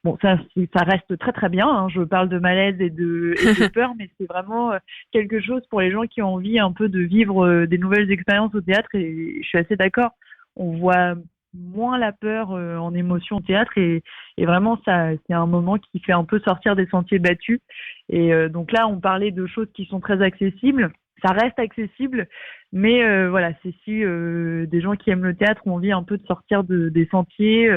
Bon, ça reste très très bien, hein. Je parle de malaise et de peur, mais c'est vraiment quelque chose pour les gens qui ont envie un peu de vivre des nouvelles expériences au théâtre et je suis assez d'accord. On voit moins la peur en émotion au théâtre et vraiment ça c'est un moment qui fait un peu sortir des sentiers battus et donc là on parlait de choses qui sont très accessibles, ça reste accessible mais c'est si des gens qui aiment le théâtre ont envie un peu de sortir des sentiers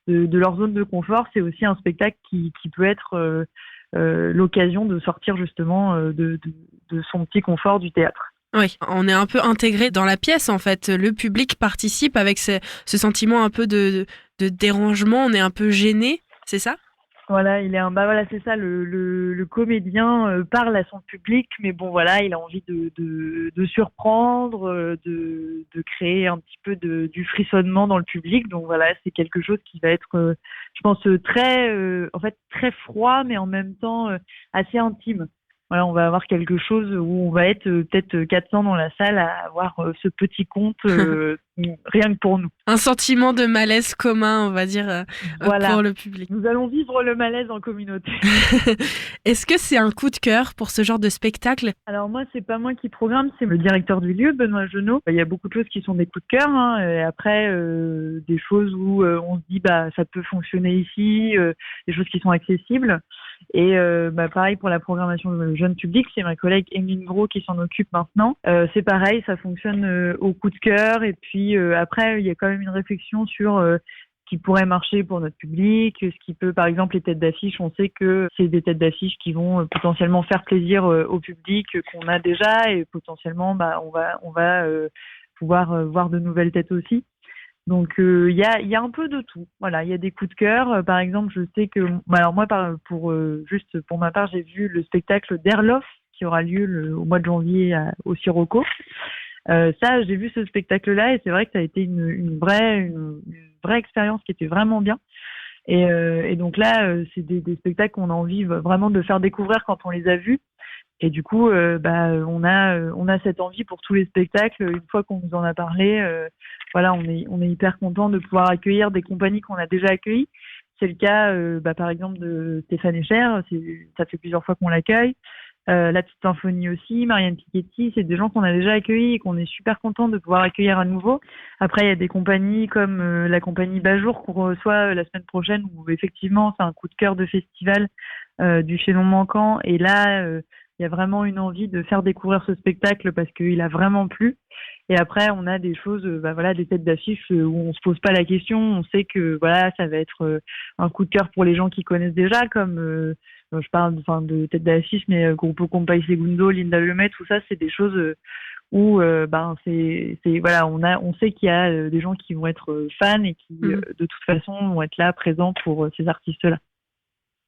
de leur zone de confort, c'est aussi un spectacle qui peut être l'occasion de sortir justement de son petit confort du théâtre. Oui, on est un peu intégré dans la pièce en fait. Le public participe avec ce sentiment un peu de dérangement. On est un peu gêné, c'est ça ? Voilà, c'est ça. Le comédien parle à son public, mais bon voilà, il a envie de surprendre, de créer un petit peu du frissonnement dans le public. Donc voilà, c'est quelque chose qui va être, je pense, très froid, mais en même temps assez intime. Voilà, on va avoir quelque chose où on va être peut-être 400 dans la salle à avoir ce petit conte rien que pour nous. Un sentiment de malaise commun, on va dire, pour le public. Nous allons vivre le malaise en communauté. Est-ce que c'est un coup de cœur pour ce genre de spectacle ? Alors moi, c'est pas moi qui programme, c'est le directeur du lieu, Benoît Genot. Il y a beaucoup de choses qui sont des coups de cœur, hein, et après des choses où on se dit ça peut fonctionner ici, des choses qui sont accessibles. Et pareil pour la programmation jeune public, c'est ma collègue Émilie Gros qui s'en occupe maintenant. C'est pareil, ça fonctionne au coup de cœur. Et puis après, il y a quand même une réflexion sur ce qui pourrait marcher pour notre public, ce qui peut, par exemple, les têtes d'affiche. On sait que c'est des têtes d'affiche qui vont potentiellement faire plaisir au public qu'on a déjà, et potentiellement, on va pouvoir voir de nouvelles têtes aussi. Donc il y a un peu de tout. Voilà, il y a des coups de cœur. Par exemple, je sais que juste pour ma part, j'ai vu le spectacle d'Erlof qui aura lieu au mois de janvier au Sirocco. Ça, j'ai vu ce spectacle-là et c'est vrai que ça a été une vraie expérience qui était vraiment bien. Et donc là, c'est des spectacles qu'on a envie vraiment de faire découvrir quand on les a vus. Et du coup, on a cette envie pour tous les spectacles. Une fois qu'on nous en a parlé, on est hyper content de pouvoir accueillir des compagnies qu'on a déjà accueillies. C'est le cas, par exemple, de Stéphane Echer. Ça fait plusieurs fois qu'on l'accueille. La Petite Symphonie aussi, Marianne Piketty, c'est des gens qu'on a déjà accueillis et qu'on est super content de pouvoir accueillir à nouveau. Après, il y a des compagnies comme la compagnie Bajour qu'on reçoit la semaine prochaine, où effectivement, c'est un coup de cœur de festival du Chaînon Manquant. Et là, Il y a vraiment une envie de faire découvrir ce spectacle parce qu'il a vraiment plu. Et après, on a des choses, des têtes d'affiche où on se pose pas la question. On sait que ça va être un coup de cœur pour les gens qui connaissent déjà, comme je parle de têtes d'affiche, mais Grupo Compay Segundo, Linda Lemay, tout ça, c'est des choses où on sait qu'il y a des gens qui vont être fans et qui de toute façon vont être là présents pour ces artistes-là.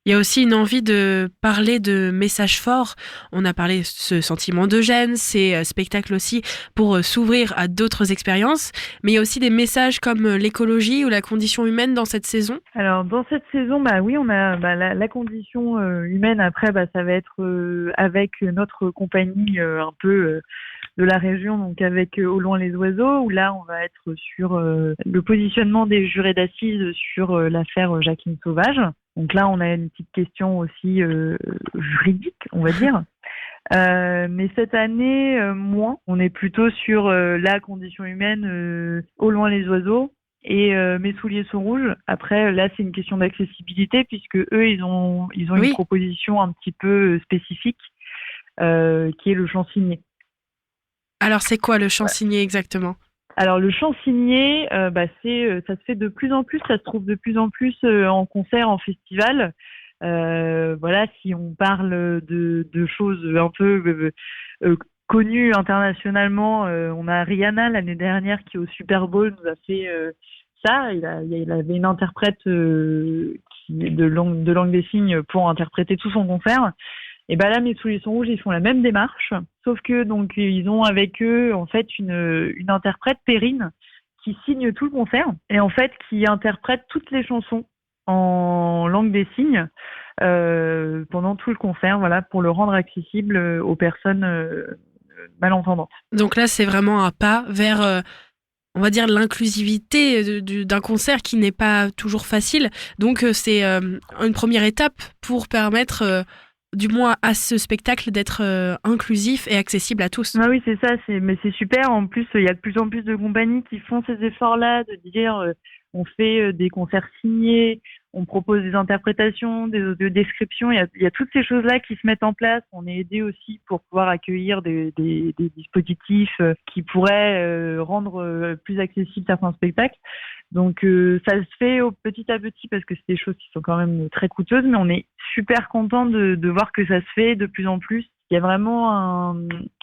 Il y a aussi une envie de parler de messages forts. On a parlé de ce sentiment de gêne, ces spectacles aussi pour s'ouvrir à d'autres expériences. Mais il y a aussi des messages comme l'écologie ou la condition humaine dans cette saison. Alors dans cette saison, oui, on a la condition humaine. Après, ça va être avec notre compagnie un peu de la région, donc avec Au loin les oiseaux, où là on va être sur le positionnement des jurés d'assises sur l'affaire Jacqueline Sauvage. Donc là, on a une petite question aussi juridique, on va dire. Mais cette année, moins. On est plutôt sur la condition humaine, Au loin les oiseaux et Mes souliers sont rouges. Après, là, c'est une question d'accessibilité puisque eux, ils ont une proposition un petit peu spécifique qui est le chant signé. Alors, c'est quoi le chant signé exactement ? Alors le chant signé, ça se fait de plus en plus, ça se trouve de plus en plus en concert, en festival. Si on parle de choses un peu connues internationalement, on a Rihanna l'année dernière qui au Super Bowl nous a fait ça. Il avait une interprète de langue des signes pour interpréter tout son concert. Et là, Mes souliers sont rouges, ils font la même démarche, sauf que donc ils ont avec eux en fait une interprète, Perrine, qui signe tout le concert et en fait qui interprète toutes les chansons en langue des signes pendant tout le concert, pour le rendre accessible aux personnes malentendantes. Donc là, c'est vraiment un pas vers on va dire l'inclusivité d'un concert qui n'est pas toujours facile. Donc c'est une première étape pour permettre du moins à ce spectacle d'être inclusif et accessible à tous. Ah oui, c'est ça, mais c'est super. En plus, il y a de plus en plus de compagnies qui font ces efforts-là, de dire on fait des concerts signés, on propose des interprétations, des audiodescriptions. Il y a toutes ces choses-là qui se mettent en place. On est aidé aussi pour pouvoir accueillir des dispositifs qui pourraient rendre plus accessibles certains spectacles. Donc ça se fait petit à petit parce que c'est des choses qui sont quand même très coûteuses, mais on est super content de voir que ça se fait de plus en plus. Il y a vraiment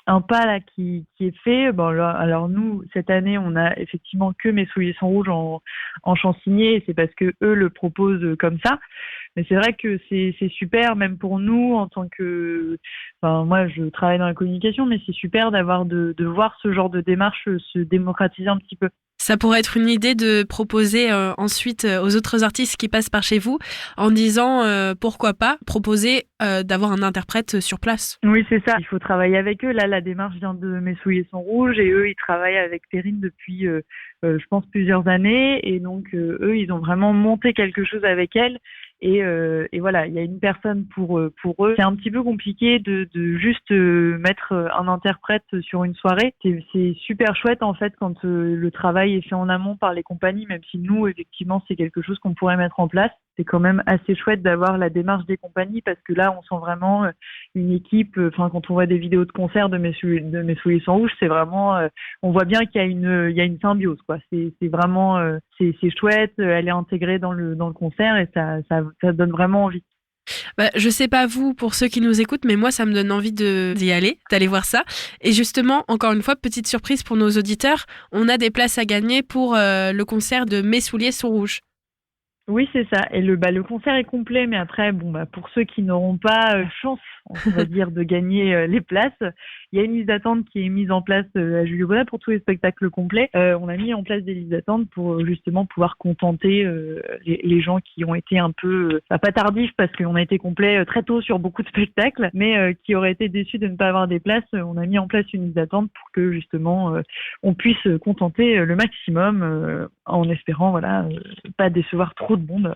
un pas là qui est fait. Alors nous, cette année, on a effectivement que Mes souliers sont rouges en chant signé, et c'est parce que eux le proposent comme ça. Mais c'est vrai que c'est super, même pour nous, en tant que... moi, je travaille dans la communication, mais c'est super de voir ce genre de démarche se démocratiser un petit peu. Ça pourrait être une idée de proposer ensuite aux autres artistes qui passent par chez vous en disant pourquoi pas proposer d'avoir un interprète sur place. Oui, c'est ça. Il faut travailler avec eux. Là, la démarche vient de Mes souliers sont rouges et eux, ils travaillent avec Perrine depuis, je pense, plusieurs années. Et donc, eux, ils ont vraiment monté quelque chose avec elle. Et voilà, il y a une personne pour eux. C'est un petit peu compliqué de juste mettre un interprète sur une soirée. C'est super chouette en fait quand le travail est fait en amont par les compagnies, même si nous effectivement c'est quelque chose qu'on pourrait mettre en place. C'est quand même assez chouette d'avoir la démarche des compagnies parce que là on sent vraiment une équipe. Quand on voit des vidéos de concerts de Mes souliers sont rouges, c'est vraiment on voit bien qu'il y a une symbiose quoi. C'est vraiment c'est chouette. Elle est intégrée dans le concert et ça donne vraiment envie. Je sais pas vous, pour ceux qui nous écoutent, mais moi ça me donne envie d'y aller, d'aller voir ça. Et justement, encore une fois, petite surprise pour nos auditeurs, on a des places à gagner pour le concert de Mes souliers sont rouges. Oui, c'est ça. Et le concert est complet, mais après, pour ceux qui n'auront pas chance, on va dire, de gagner les places, il y a une liste d'attente qui est mise en place à Julio Bonnat pour tous les spectacles complets. On a mis en place des listes d'attente pour justement pouvoir contenter les gens qui ont été un peu, pas tardifs parce qu'on a été complet très tôt sur beaucoup de spectacles, mais qui auraient été déçus de ne pas avoir des places. On a mis en place une liste d'attente pour que justement on puisse contenter le maximum en espérant pas décevoir trop le monde.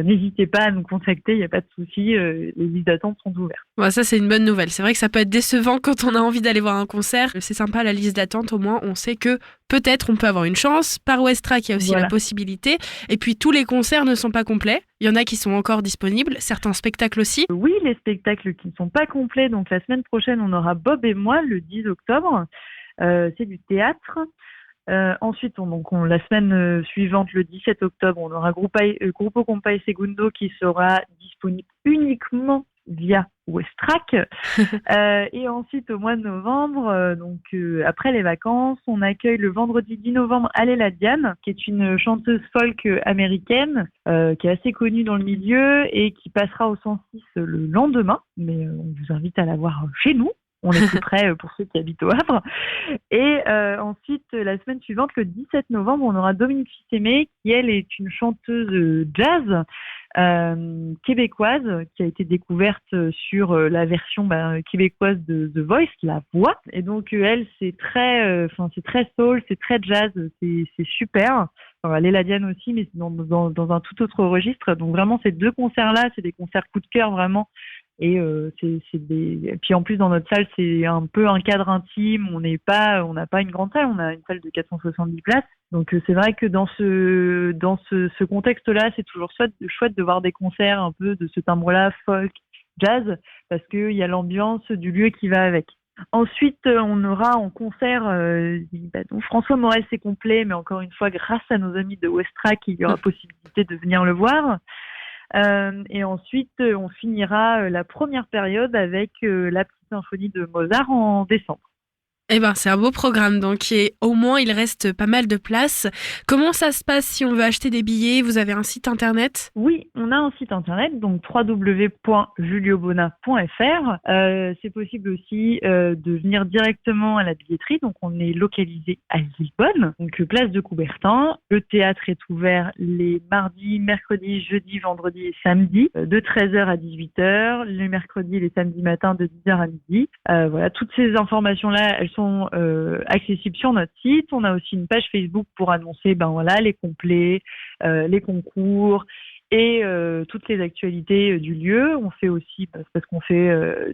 N'hésitez pas à nous contacter, il n'y a pas de souci, les listes d'attente sont ouvertes. Bon, ça c'est une bonne nouvelle. C'est vrai que ça peut être décevant quand on a envie d'aller voir un concert. C'est sympa la liste d'attente, au moins on sait que peut-être on peut avoir une chance. Par Westrack, il y a aussi la possibilité. Et puis tous les concerts ne sont pas complets. Il y en a qui sont encore disponibles, certains spectacles aussi. Oui, les spectacles qui ne sont pas complets. Donc la semaine prochaine, on aura Bob et moi le 10 octobre. C'est du théâtre. Ensuite, la semaine suivante, le 17 octobre, on aura Grupo Compay Segundo qui sera disponible uniquement via Westrack. Et ensuite, au mois de novembre, après les vacances, on accueille le vendredi 10 novembre Aléla Diane, qui est une chanteuse folk américaine, qui est assez connue dans le milieu et qui passera au 106 le lendemain. Mais on vous invite à la voir chez nous. On est plus près pour ceux qui habitent au Havre. Et ensuite, la semaine suivante, le 17 novembre, on aura Dominique Fils-Aimé, qui, elle, est une chanteuse jazz québécoise, qui a été découverte sur la version québécoise de The Voice, La Voix. Et donc, elle, c'est très soul, c'est très jazz, c'est super. Enfin, Léla Diane aussi, mais c'est dans un tout autre registre. Donc, vraiment, ces deux concerts-là, c'est des concerts coup de cœur, vraiment. Et puis en plus dans notre salle c'est un peu un cadre intime, on n'a pas une grande salle, on a une salle de 470 places, donc c'est vrai que dans ce contexte-là c'est toujours chouette de voir des concerts un peu de ce timbre-là, folk, jazz, parce qu'il y a l'ambiance du lieu qui va avec. Ensuite, on aura en concert donc François Morel, c'est complet, mais encore une fois grâce à nos amis de Westrack, il y aura possibilité de venir le voir. Et ensuite, on finira la première période avec la petite symphonie de Mozart en décembre. Eh ben, c'est un beau programme, donc et au moins il reste pas mal de place. Comment ça se passe si on veut acheter des billets? Vous avez un site internet? Oui, on a un site internet, donc www.juliobona.fr. C'est possible aussi de venir directement à la billetterie, donc on est localisé à Lillebonne, donc place de Coubertin. Le théâtre est ouvert les mardis, mercredis, jeudis, vendredis et samedis, de 13h à 18h, les mercredis et les samedis matins de 10h à midi. Voilà, toutes ces informations-là, elles sont accessibles sur notre site. On a aussi une page Facebook pour annoncer les complets, les concours et toutes les actualités du lieu. On fait aussi, parce qu'on fait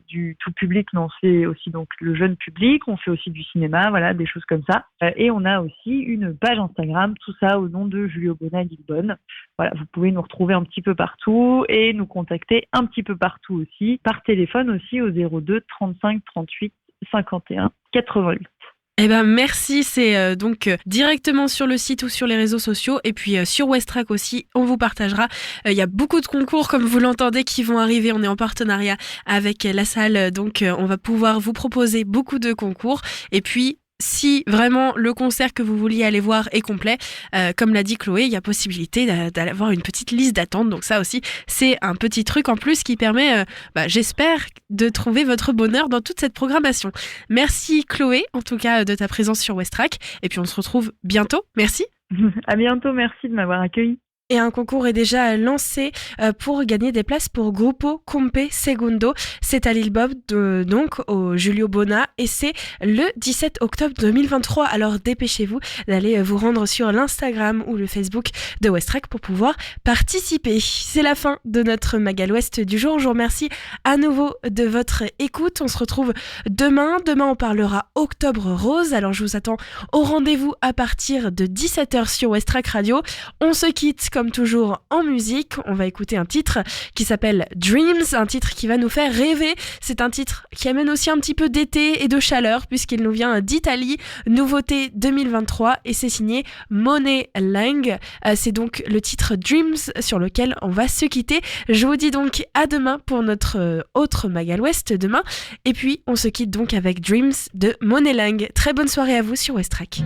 du tout public, mais on fait aussi donc le jeune public, on fait aussi du cinéma, voilà, des choses comme ça. Et on a aussi une page Instagram, tout ça au nom de Julio Bona Lillebonne. Voilà, vous pouvez nous retrouver un petit peu partout et nous contacter un petit peu partout aussi, par téléphone aussi au 02 35 38 51 88. Eh ben merci, c'est donc directement sur le site ou sur les réseaux sociaux et puis sur Westrack aussi, on vous partagera. Il y a beaucoup de concours comme vous l'entendez qui vont arriver, on est en partenariat avec la salle, donc on va pouvoir vous proposer beaucoup de concours et puis si vraiment le concert que vous vouliez aller voir est complet, comme l'a dit Chloé, il y a possibilité d'avoir une petite liste d'attente. Donc ça aussi, c'est un petit truc en plus qui permet, j'espère, de trouver votre bonheur dans toute cette programmation. Merci Chloé, en tout cas, de ta présence sur Westrack. Et puis on se retrouve bientôt. Merci. À bientôt, merci de m'avoir accueilli. Et un concours est déjà lancé pour gagner des places pour Grupo Compay Segundo. C'est à Lillebonne, donc au Julio Bona, et c'est le 17 octobre 2023. Alors dépêchez-vous d'aller vous rendre sur l'Instagram ou le Facebook de Westrack pour pouvoir participer. C'est la fin de notre Magal Ouest du jour. Je vous remercie à nouveau de votre écoute. On se retrouve demain. Demain, on parlera Octobre Rose. Alors je vous attends au rendez-vous à partir de 17h sur Westrack Radio. On se quitte comme toujours en musique, on va écouter un titre qui s'appelle Dreams, un titre qui va nous faire rêver. C'est un titre qui amène aussi un petit peu d'été et de chaleur puisqu'il nous vient d'Italie, nouveauté 2023 et c'est signé Monet Lang. C'est donc le titre Dreams sur lequel on va se quitter. Je vous dis donc à demain pour notre autre Magal Ouest demain et puis on se quitte donc avec Dreams de Monet Lang. Très bonne soirée à vous sur Westrack.